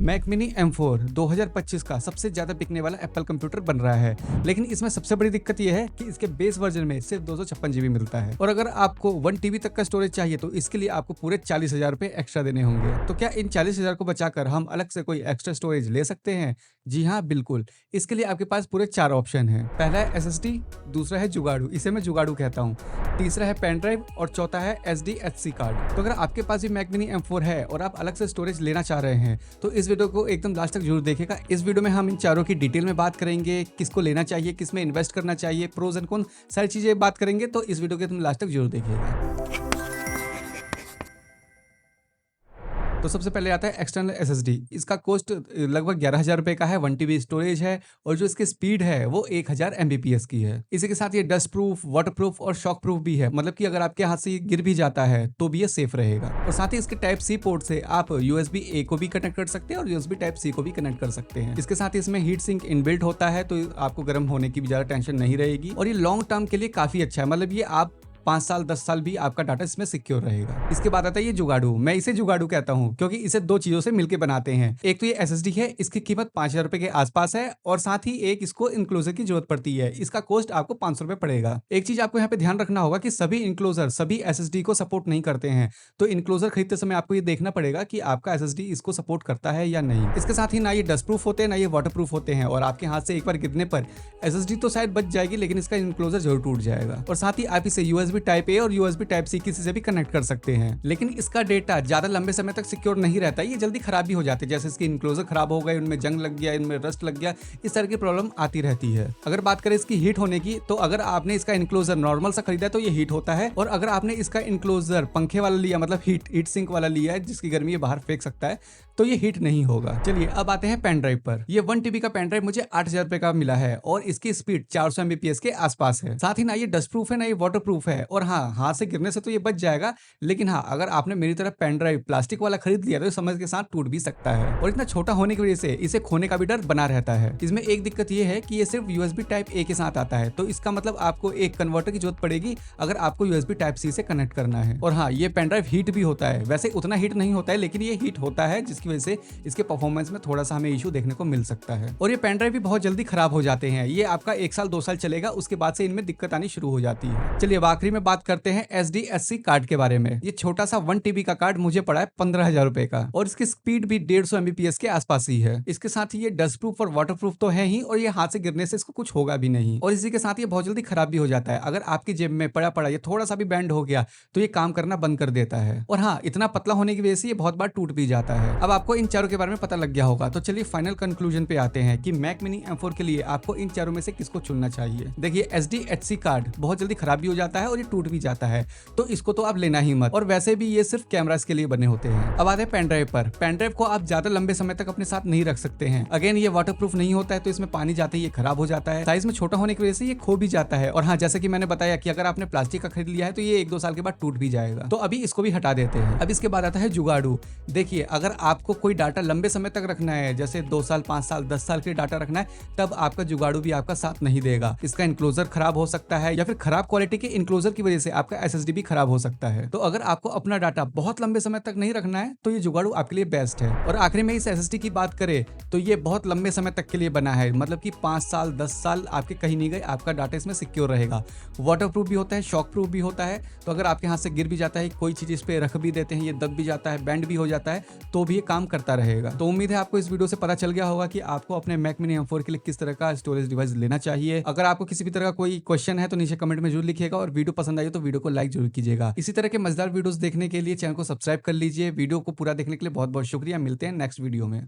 Mac mini M4 2025 का सबसे ज्यादा बिकने वाला एप्पल कंप्यूटर बन रहा है, लेकिन इसमें सबसे बड़ी दिक्कत यह है कि इसके बेस वर्जन में सिर्फ 256 GB मिलता है। और अगर आपको 1 TB तक का स्टोरेज चाहिए तो इसके लिए आपको पूरे 40,000 रुपए एक्स्ट्रा देने होंगे। तो क्या इन 40,000 को बचाकर हम अलग से कोई एक्स्ट्रा स्टोरेज ले सकते हैं? जी हाँ, बिल्कुल। इसके लिए आपके पास पूरे 4 ऑप्शन हैं। पहला है SSD, दूसरा है जुगाड़ू, इसे मैं जुगाड़ू कहता हूँ, तीसरा है पेन ड्राइव और चौथा है SDHC कार्ड। तो अगर आपके पास भी मैक मिनी M4 है और आप अलग से स्टोरेज लेना चाह रहे हैं तो इस वीडियो को एकदम लास्ट तक जरूर देखिएगा। इस वीडियो में हम इन चारों की डिटेल में बात करेंगे, किसको लेना चाहिए, किस में इन्वेस्ट करना चाहिए, प्रोज एंड कॉन, सारी चीजें बात करेंगे। तो इस वीडियो के तुम लास्ट तक जरूर देखिएगा। तो सबसे पहले आता है एक्सटर्नल SSD। इसका कॉस्ट लगभग 11,000 रुपए का है, 1 TB स्टोरेज है और जो इसकी स्पीड है वो 1000 MBPS की है। इसी के साथ ये डस्ट प्रूफ, वाटर प्रूफ और शॉक प्रूफ भी है, मतलब कि अगर आपके हाथ से ये गिर भी जाता है तो भी ये सेफ रहेगा। और साथ ही इसके टाइप C पोर्ट से आप USB A को भी कनेक्ट कर सकते हैं और USB टाइप C को भी कनेक्ट कर सकते हैं। इसके साथ ही इसमें हीट सिंक इनबिल्ट होता है, तो आपको गर्म होने की भी ज्यादा टेंशन नहीं रहेगी और ये लॉन्ग टर्म के लिए काफी अच्छा है, मतलब ये आप 5 साल 10 साल भी आपका डाटा इसमें सिक्योर रहेगा। इसके बाद आता है ये जुगाड़ू। मैं इसे जुगाड़ू कहता हूँ क्योंकि इसे दो चीजों से मिलकर बनाते हैं। एक तो ये SSD है, इसकी कीमत 5,000 रुपए के आसपास है और साथ ही एक इसको इनक्लोजर की जरूरत पड़ती है, इसका कॉस्ट आपको 500 रुपए पड़ेगा। एक चीज आपको यहाँ पे ध्यान रखना होगा कि सभी इनक्लोजर सभी SSD को सपोर्ट नहीं करते हैं, तो इनक्लोजर खरीदते समय आपको ये देखना पड़ेगा कि आपका SSD इसको सपोर्ट करता है या नहीं। इसके साथ ही ना ये डस्ट प्रूफ होते हैं ना ये वाटर प्रूफ होते हैं और आपके हाथ से एक बार गिरने पर SSD तो शायद बच जाएगी लेकिन इसका इनक्लोजर जरूर टूट जाएगा। और साथ ही आप इसे USB टाइप A और USB टाइप C किसी से भी कनेक्ट कर सकते हैं, लेकिन इसका डेटा ज्यादा लंबे समय तक सिक्योर नहीं रहता, ये जल्दी खराब भी हो जाते हैं। जैसे इसके इनक्लोजर खराब हो गए, उनमें जंग लग गया, इनमें रस्ट लग गया, इस तरह की प्रॉब्लम आती रहती है। अगर बात करें इसकी हीट होने की, तो अगर आपने इसका इनक्लोजर नॉर्मल सा खरीदा है तो ये हीट होता है, और अगर आपने इसका इनक्लोजर पंखे वाला लिया, मतलब हीट सिंक वाला लिया है जिसकी गर्मी ये बाहर फेंक सकता है, तो ये हीट नहीं होगा। चलिए अब आते हैं पेन ड्राइव पर। ये 1 TB का पेन ड्राइव मुझे 8,000 रुपए का मिला है और इसकी स्पीड 400 MBPS के आसपास है। साथ ही ना ये डस्ट प्रूफ है ना ये वाटर प्रूफ है, और हाँ, हाथ से गिरने से तो ये बच जाएगा, लेकिन हाँ, अगर आपने मेरी तरह पेन ड्राइव प्लास्टिक वाला खरीद लिया तो समय के साथ टूट भी सकता है और इतना छोटा होने की वजह से इसे खोने का भी डर बना रहता है। इसमें एक दिक्कत ये है कि ये सिर्फ USB टाइप A के साथ आता है, तो इसका मतलब आपको एक कन्वर्टर की जरूरत पड़ेगी अगर आपको USB टाइप C से कनेक्ट करना है। और हाँ, ये पेन ड्राइव हीट भी होता है, वैसे उतना हीट नहीं होता है लेकिन ये हीट होता है, जिसकी वजह से इसके परफॉर्मेंस में थोड़ा सा हमें इशू देखने को मिल सकता है। और ये पेन ड्राइव भी बहुत जल्दी खराब हो जाते हैं, ये आपका 1 साल 2 साल चलेगा, उसके बाद से इनमें दिक्कत आनी शुरू हो जाती है। चलिए अब आखिरी में बात करते हैं SDHC कार्ड के बारे में। ये छोटा सा 1 TB का कार्ड मुझे पड़ा है 15,000 रुपए का और इसकी स्पीड भी 150 MBPS के आसपास ही है। इसके साथ ही ये डस्ट प्रूफ और वाटर प्रूफ तो है ही, और ये हाथ से गिरने से इसको कुछ होगा भी नहीं, और इसी के साथ ये बहुत जल्दी खराब भी हो जाता है। अगर आपकी जेब में पड़ा पड़ा ये थोड़ा सा भी बैंड हो गया तो ये काम करना बंद कर देता है, और हाँ, इतना पतला होने की वजह से ये बहुत बार टूट भी जाता है। अब आपको इन चारों के बारे में पता लग गया होगा, तो चलिए फाइनल कंक्लूजन पे आते हैं कि मैक मिनी M4 के लिए आपको इन चारों में से किसको चुनना चाहिए। देखिए, SDHC कार्ड बहुत जल्दी खराब भी हो जाता है और ये टूट भी जाता है, तो इसको तो आप लेना ही मत, और वैसे भी ये सिर्फ कैमरास के लिए बने होते हैं। अब आते हैं पेन ड्राइव पर। पेन ड्राइव को आप ज्यादा लंबे समय तक अपने साथ नहीं रख सकते हैं। अगेन, ये वाटर प्रूफ नहीं होता है, तो इसमें पानी जाते ही ये खराब हो जाता है, साइज में छोटा होने की वजह से ये खो भी जाता है, और हाँ, जैसे कि मैंने बताया कि अगर आपने प्लास्टिक का खरीद लिया है तो ये 1-2 साल के बाद टूट भी जाएगा, तो अभी इसको भी हटा देते हैं। अब इसके बाद आता है जुगाड़ू। देखिए, अगर आपको कोई डाटा लंबे समय तक रखना है, जैसे 2 साल 5 साल 10 साल के डाटा रखना है, तब आपका जुगाड़ू भी आपका साथ नहीं देगा। इसका इनक्लोजर खराब हो सकता है, या फिर खराब क्वालिटी के इनक्लोजर की वजह से आपका SSD भी खराब हो सकता है। तो अगर आपको अपना डाटा बहुत लंबे समय तक नहीं रखना है तो ये जुगाड़ू आपके लिए बेस्ट है। और आखिर में इस SSD की बात करें तो ये बहुत लंबे समय तक के लिए बना है, मतलब कि 5 साल 10 साल आपके कहीं नहीं गए, आपका डाटा इसमें सिक्योर रहेगा। वाटर प्रूफ भी होता है, शॉक प्रूफ भी होता है, तो अगर आपके हाथ से गिर भी जाता है, कोई चीज इस पे रख भी देते हैं, ये दब भी जाता है, बैंड भी हो जाता है, तो भी ये काम करता रहेगा। तो उम्मीद है आपको इस वीडियो से पता चल गया होगा कि आपको अपने मैक मिनी M4 के लिए किस तरह का स्टोरेज डिवाइस लेना चाहिए। अगर आपको किसी भी तरह का कोई क्वेश्चन है तो नीचे कमेंट में जरूर लिखिएगा, और वीडियो पसंद आई तो वीडियो को लाइक जरूर कीजिएगा। इसी तरह के मजेदार वीडियोस देखने के लिए चैनल को सब्सक्राइब कर लीजिए। वीडियो को पूरा देखने के लिए बहुत बहुत शुक्रिया। मिलते हैं नेक्स्ट वीडियो में।